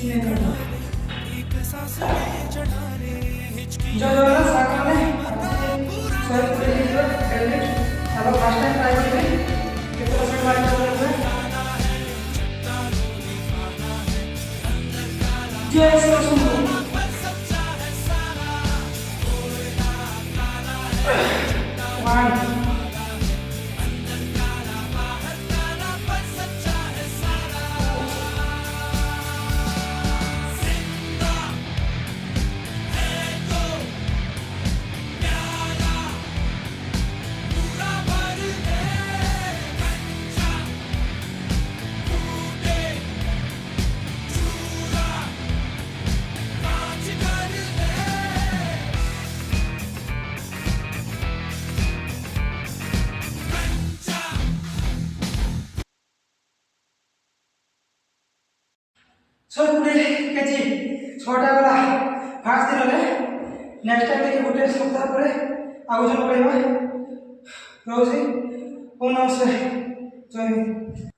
जो सामने सर पूरे हेलमेट अब फर्स्ट टाइम ट्राई करें कितना परसेंट मार्क कर रहे हैं जय श्री कृष्ण वन सर पूरे केजी 6टा गला फास्ट दिन रे नेक्स्ट टाइम देखि गोटे सप्ताह परे आउ जन पड़िबा रोजी ओ नमस्ते जय हिंद।